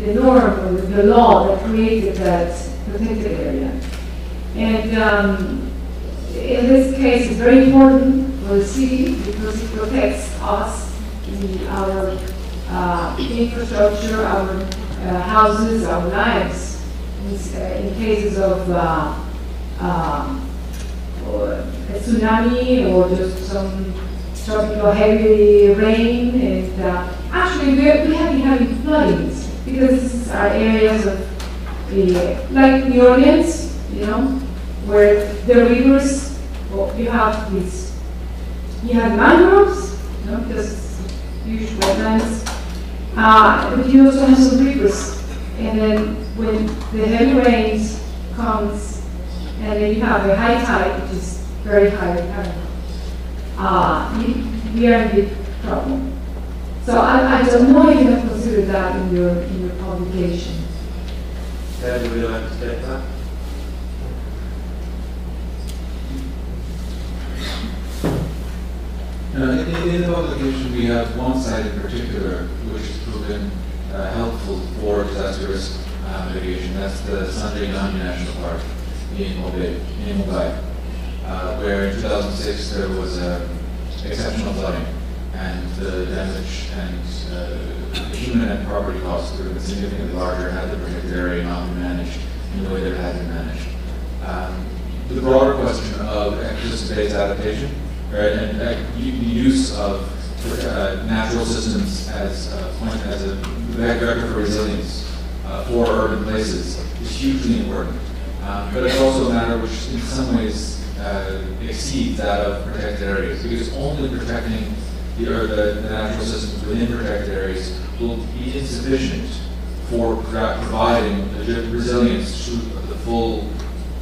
the norm or the law that created that protected area. And in this case, it's very important for the city because it protects us, our infrastructure, our houses, our lives, in cases of or a tsunami or just some tropical heavy rain. And actually, we have been having floodings because these are areas of like New Orleans, you know, where the rivers, well, you have mangroves, you know, because it's huge wetlands, but you also have some rivers. And then when the heavy rains comes, and then you have a high tide, which is very high tide, we are in big trouble. So I don't know if you have considered that in your publication. Would you like to take that? In the publication, we have one site in particular which has proven helpful for disaster risk mitigation. That's the Sunday National Park in Mumbai, where in 2006 there was exceptional flooding, and the damage and human and property costs would have been significantly larger had the protected area not been managed in the way that it had been managed. The broader question of ecosystem-based adaptation, right, and the use of natural systems as a vector for resilience for urban places is hugely important. But it's also a matter which in some ways exceeds that of protected areas, because only protecting the natural systems within protected areas will be insufficient for providing the resilience to the full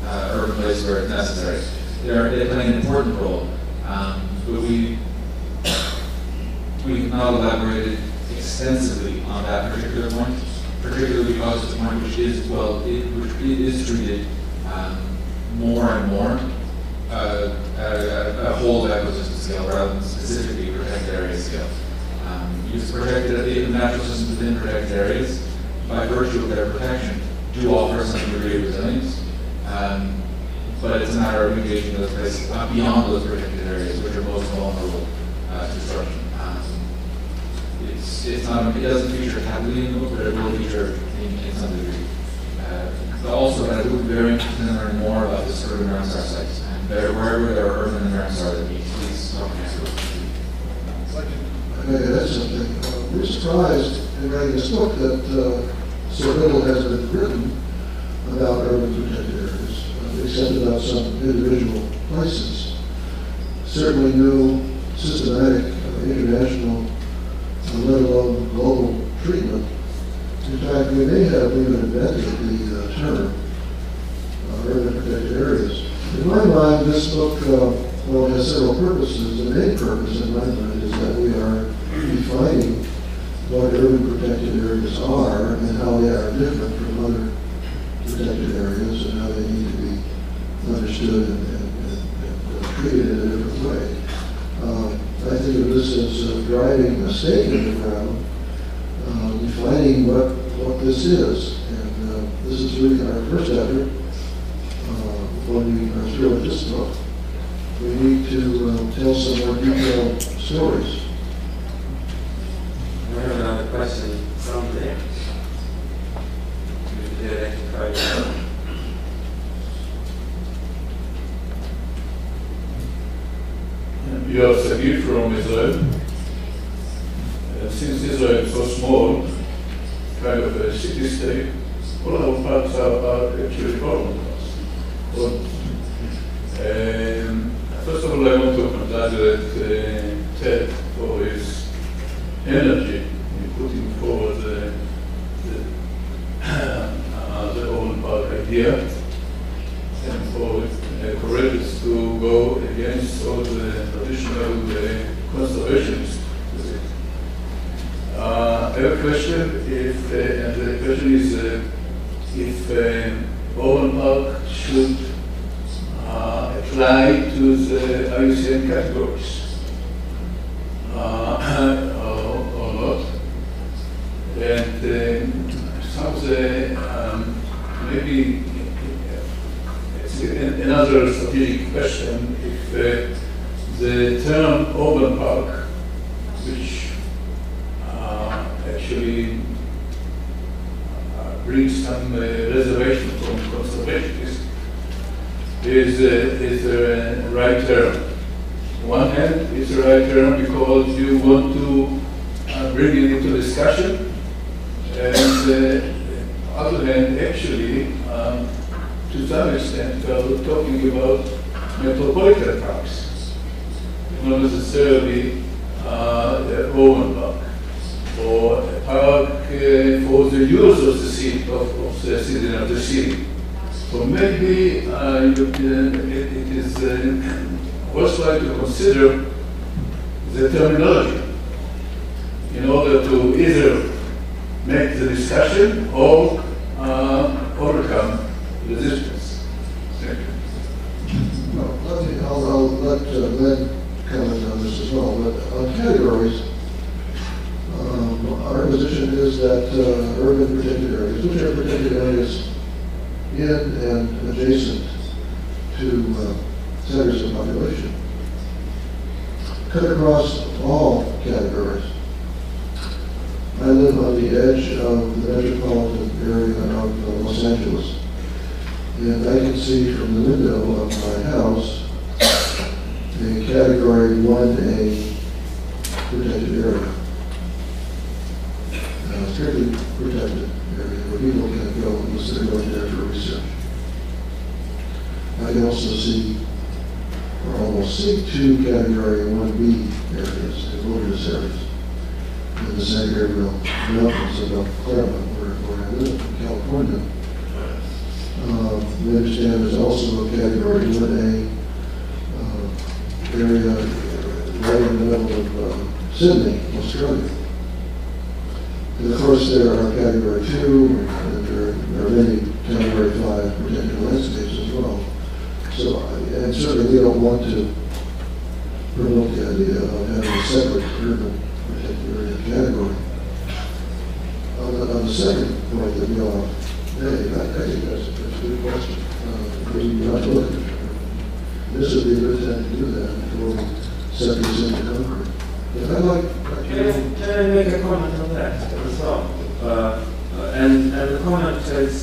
urban place where it's necessary. They play an important role, but we have not elaborated extensively on that particular point, particularly because it's a point which is, which is treated more and more at a whole ecosystem scale rather than specifically protected area scale. Use protected natural systems within protected areas, by virtue of their protection, do offer some degree of resilience, but it's a matter of engaging those places beyond those protected areas, which are most vulnerable to destruction. It doesn't feature heavily in the book, but it will feature in some degree. But also, I would be very interested in learning more about this urban Ramsar sites, and wherever there are urban Ramsar that meet, please talk to me afterwards. I may add something. We're surprised in writing this book that so little has been written about urban protected areas, except about some individual places. Certainly no systematic international, let alone global treatment. In fact, we may have even invented the term urban protected areas. In my mind, this book, well, it has several purposes. The main purpose in my mind is that we are defining what urban protected areas are and how they are different from other protected areas and how they need to be understood and treated in a different way. I think of this as driving a stake in the ground, defining what this is. And this is really our first effort. When we are through with this book, we need to tell some more detailed stories. We have another question from there. You are Sagir from Israel. Since Israel is so small, kind of a city state, all our parts are actually foreign parts. First of all, I want to congratulate Ted for his energy in putting forward the open park idea, and for courageous to go against all the traditional conservationists. I have a question, and the question is if urban park should apply to the IUCN categories or not. And perhaps maybe it's another strategic question. If the term urban park, which actually brings some reservation from conservationists, is the right term. On one hand, it's the right term because you want to bring it into discussion, and on the other hand, actually, to some extent, we are talking about metropolitan parks, not necessarily urban park, or a park for the use of the city, of the citizen of the city. So maybe it is worthwhile to consider the terminology in order to either make the discussion or overcome resistance. Thank you. Well, I'll let Glenn comment on this as well, but on categories, our position is that urban protected areas, which are protected areas in and adjacent to centers of population, cut across all categories. I live on the edge of the metropolitan area of Los Angeles, and I can see from the window of my house a Category 1A protected area, strictly protected area where people can't go unless they're going there for research. I can also see, or almost see, 2 Category 1B areas, wilderness areas, in the San Gabriel Mountains of Claremont, where I live in California. We understand there's also a Category 1A area right in the middle of Sydney, Australia. And of course, there are Category 2, and there are many Category 5 protected landscapes as well. So, and certainly we don't want to promote the idea of having a separate urban protected area category. On the second point that we all made, I think that's a good question. Because we have to look at it. This would be a good time to do that before we set these into concrete. But I'd like Can I make a comment on that as well? And the comment is,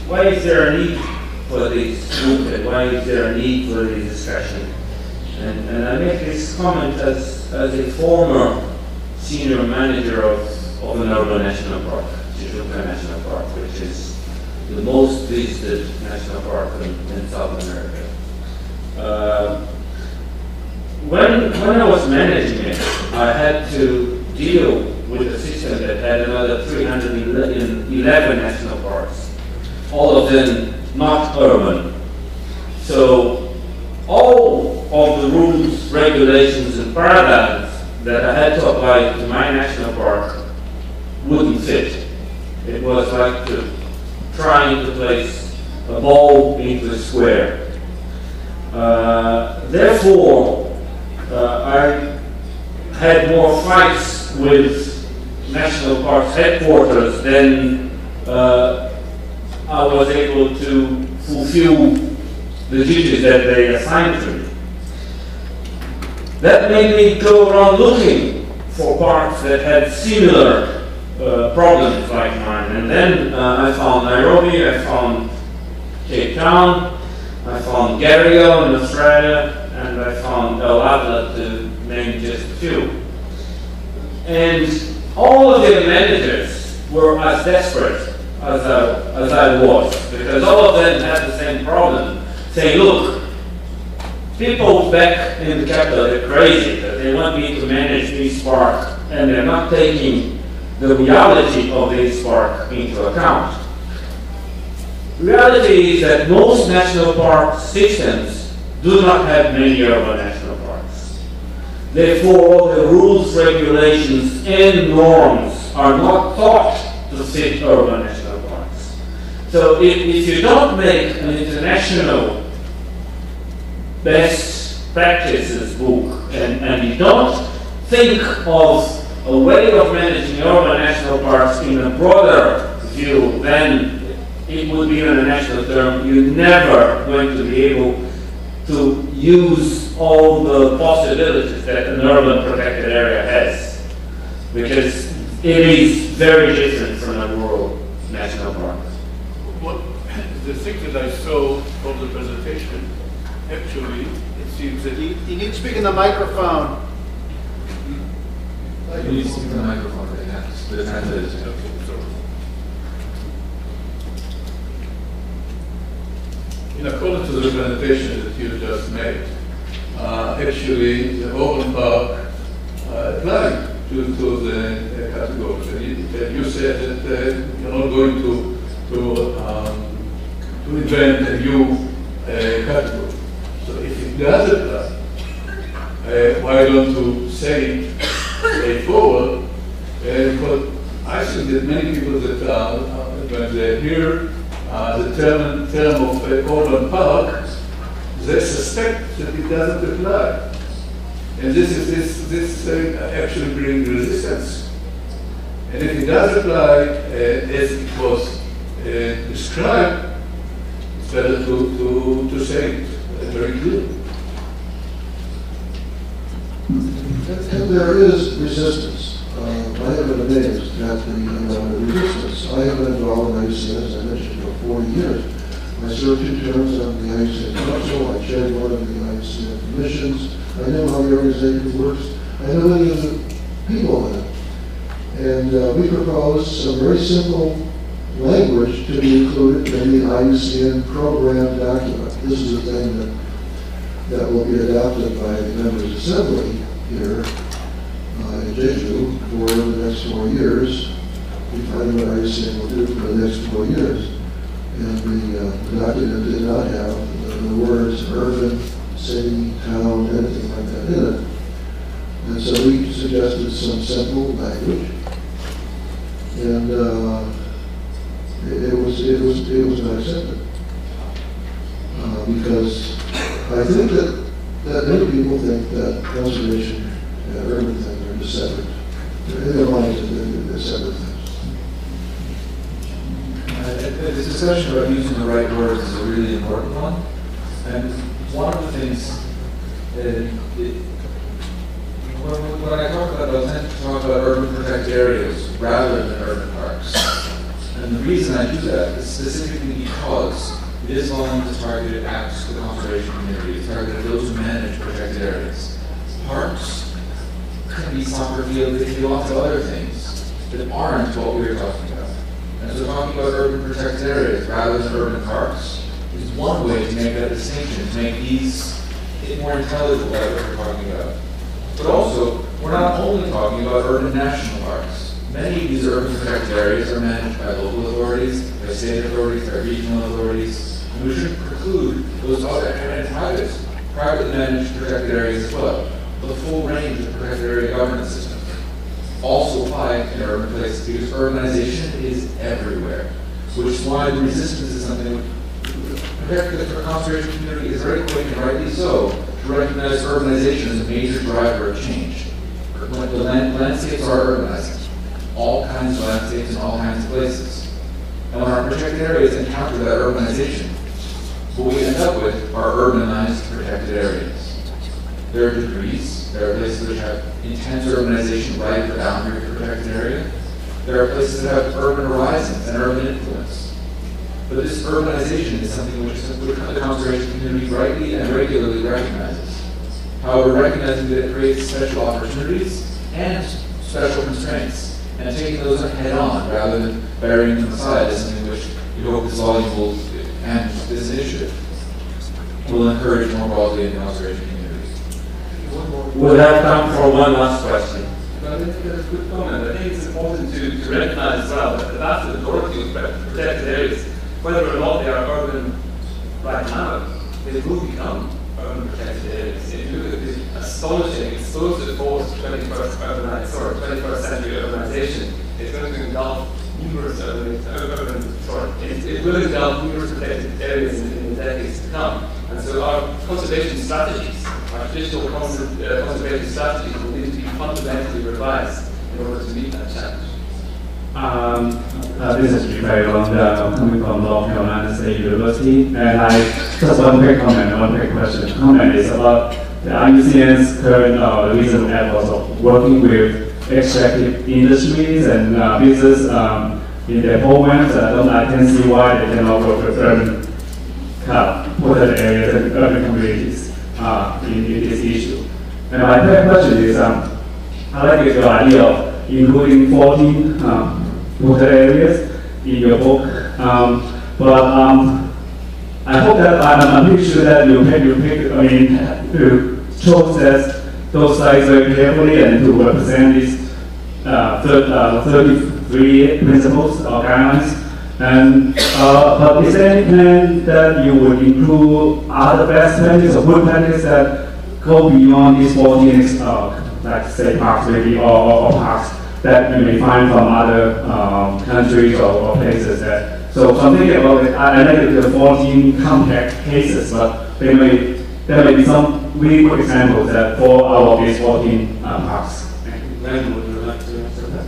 why is there a need for this movement? Why is there a need for this discussion? And I make this comment as a former senior manager of an urban national park, Tijuca National Park, which is the most visited national park in South America. When I was managing it, I had to deal with a system that had another 311 national parks, all of them not urban. So all of the rules, regulations, and paradigms that I had to apply to my national park wouldn't fit. It was like trying to place a ball into a square. Therefore, I had more fights with national parks headquarters than I was able to fulfill the duties that they assigned to me. That made me go around looking for parks that had similar problems like mine. And then I found Nairobi, I found Cape Town, I found Gario in Australia, and I found El Avila, to name just a few. And all of the managers were as desperate as I was, because all of them had the same problem, saying, look, people back in the capital, they're crazy, that they want me to manage this park, and they're not taking the reality of this park into account. Reality is that most national park systems do not have many urban national parks. Therefore, all the rules, regulations, and norms are not thought to fit urban national parks. So if you don't make an international best practices book, and you don't think of a way of managing urban national parks in a broader view, then it would be in a national term, you're never going to be able to use all the possibilities that an urban protected area has, because it is very different from a rural national park. Well, the thing that I saw from the presentation, actually, it seems that You need to speak in the microphone. You need to speak in the microphone, the translator. in accordance to the presentation that you just made, actually the urban park applied to the categories. And you said that you're not going to invent a new category. So if it does apply, why don't you say it straightforward? Because I think that many people that when they hear the term of urban park, they suspect that it doesn't apply. And this actually brings resistance. And if it does apply as it was described, it's better to say it very clearly. And there is resistance. I have been amazed at the resistance. I have been involved in IUCN, as I mentioned, for 40 years. I served 2 terms on the IUCN Council. I chaired one of the IUCN commissions. I know how the organization works. I know many of the people in it. And we proposed some very simple language to be included in the IUCN program document. This is a thing that will be adopted by the members' assembly here in Jeju for the next 4 years. We find what IUCN will do for the next 4 years. And the document did not have the words urban, city, town, anything like that in it. And so we suggested some simple language. And it was not accepted. Because I think that many people think that conservation and urban things are just separate. In their minds, they're separate things. This discussion about using the right words is a really important one. And one of the things, when I talk about, I tend to talk about urban protected areas rather than urban parks. And the reason I do that is specifically because it is going to target at the conservation community. It's targeted those who manage protected areas. Parks can be soccer fields, they can be lots of other things that aren't what we were talking about. And so talking about urban protected areas rather than urban parks is one way to make that distinction, to make these more intelligible about what we're talking about. But also, we're not only talking about urban national parks. Many of these urban protected areas are managed by local authorities, by state authorities, by regional authorities, and we shouldn't preclude those other and privately managed protected areas as well. The full range of protected area governance systems also apply in urban places because urbanization is everywhere, which is why the resistance is something the conservation community is very quick and rightly so to recognize urbanization as a major driver of change. When the landscapes are urbanizing, all kinds of landscapes in all kinds of places. And when our protected areas encounter that urbanization, what we end up with are urbanized protected areas. There are degrees. There are places which have intense urbanization right at the boundary of the protected area. There are places that have urban horizons and urban influence. But this urbanization is something which the conservation community rightly and regularly recognizes. However, recognizing that it creates special opportunities and special constraints, and taking those head on rather than burying them aside is something which we hope this volume will, and this initiative will encourage more broadly in the conservation community. We'll have time for one last question. I think that's a good comment. I think it's important to recognize as well that the vast majority of protected areas, whether or not they are urban right now, they will become urban protected areas. If you look at the astonishing explosive force of 21st century urbanization, it's going to engulf numerous it will engulf numerous protected areas in the decades to come. And so our conservation strategies, our traditional conservation strategies will need to be fundamentally revised in in order to meet that challenge? This is very long, coming from North Carolina State University, and I just one quick comment, one quick question. Comment is about the IUCN's current recent efforts of working with extractive industries and business in their programs. I can see why they cannot work with urban border areas and urban communities in this issue. And my third question is, I like your idea of including 14 border areas in your book, but I hope that I'm pretty sure that you chose those sites very carefully and to represent these 33 principles or guidelines. And but is there any plan that you would include other best practices or good practices that go beyond these 14, like say parks maybe or parks that you may find from other countries or places that? So I'm thinking about it. I know the 14 compact cases, but there may be some really good examples that fall out of these 14 parks. Glenn, would you like to answer that?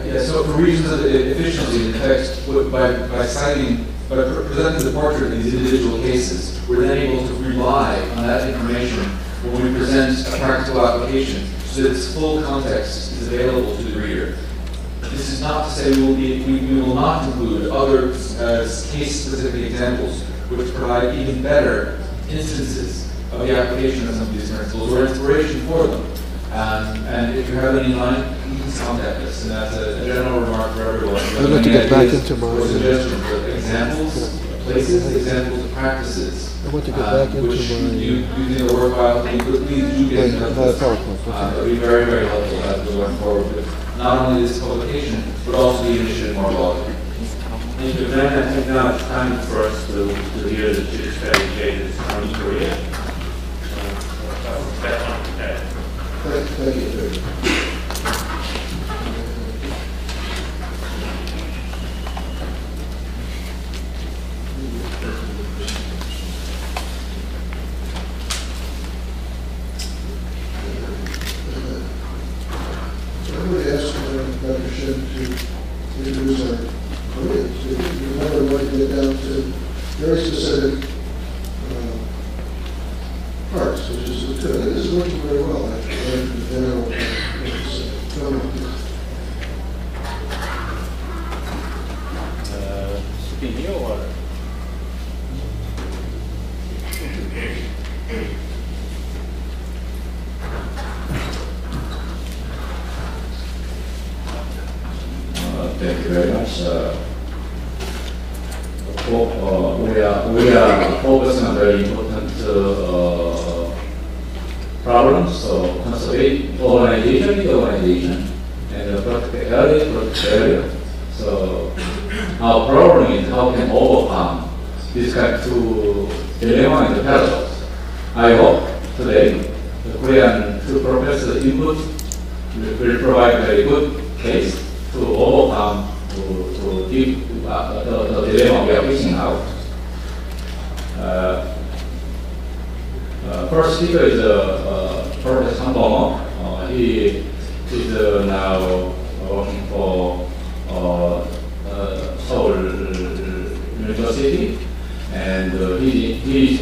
Yeah, so for reasons of efficiency, in fact, by presenting the portrait of these individual cases, we're then able to rely on that information when we present a practical application so that its full context is available to the reader. This is not to say we will not include other case-specific examples which provide even better instances of the application of some of these principles or inspiration for them. And if you have any in mind, please contact us. And that's a general remark for everyone. I'd like to get back into my suggestions of examples, places, examples of practices. I want to get back into which my you think are worthwhile. Please do get in touch with us. PowerPoint. That would be very, very helpful as we go forward with not only this publication, but also the initiative more broadly. Thank you, Glenn. I think now it's time for us to hear the two strategies from Korea. Thank you, David. I'm going to ask Dr. Shin to introduce our Koreans. Remember, we're going to get down to very specific parts, which is good. This is working very well, actually, in general. Speaking here or? Thank you very much. We are focusing on very important problems. So conservation, organization, and the protected area. So our problem is how can overcome this kind of dilemma and the paradox. I hope today the Korean two professors' input will provide a very good case to overcome the dilemma we are facing out. First speaker is Professor Sang Dong. He is now working for Seoul University, and his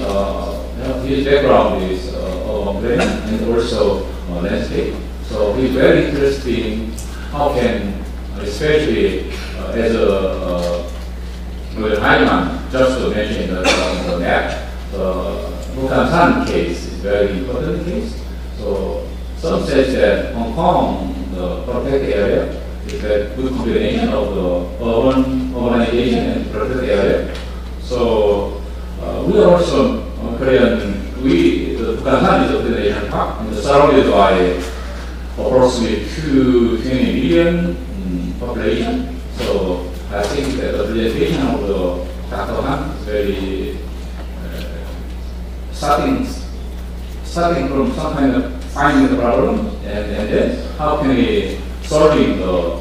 background is urban planning and also landscape. So he's very interested in how can, especially as a Heinemann, just to mention the map, the Bukhansan case is a very important case. So some says that Hong Kong, the protected area, is a good combination of the urbanization and protected area. So we are also Korean. The Bukhansan is a national park and surrounded by approximately 20 million population. So I think that the presentation of the Dr. Han is very starting from some kind of finding the problem and then how can we solving the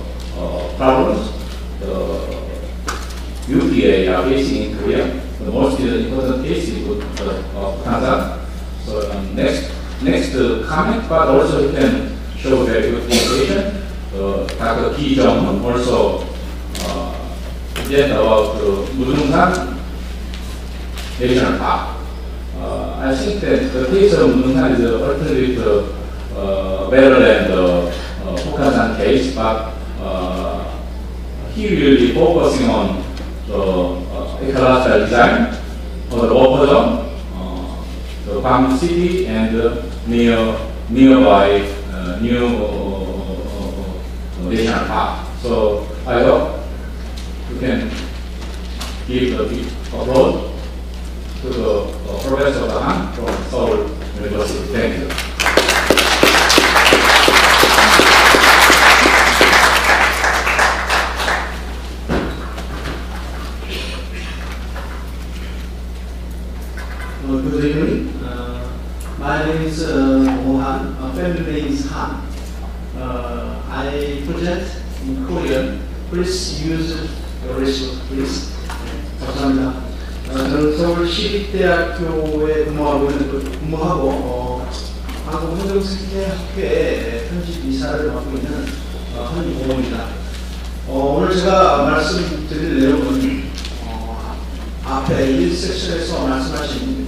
problems the youth area facing in Korea. The most important case is of Bukhansan. So next comment, but also you can show very good information. The Dr. Ki Jong also yet about Mudungsan National Park. I think that the case of Mudungsan is a little bit better than the Hokkaido case, but he will be focusing on the ecological design for the buffer zone, the Guam City, and nearby new national park. So I hope you can give a big applause to the Professor Han from Seoul University. Thank you. Good evening. My name is Mohan. Family name is Han. I present in Korean. Please use your resource, please. 감사합니다. 저는 서울 시립대학교에 근무하고 한국환경생태학회의 편집 이사를 맡고 있는 한유공입니다. 오늘 제가 말씀드릴 내용은 앞에 1섹션에서 말씀하신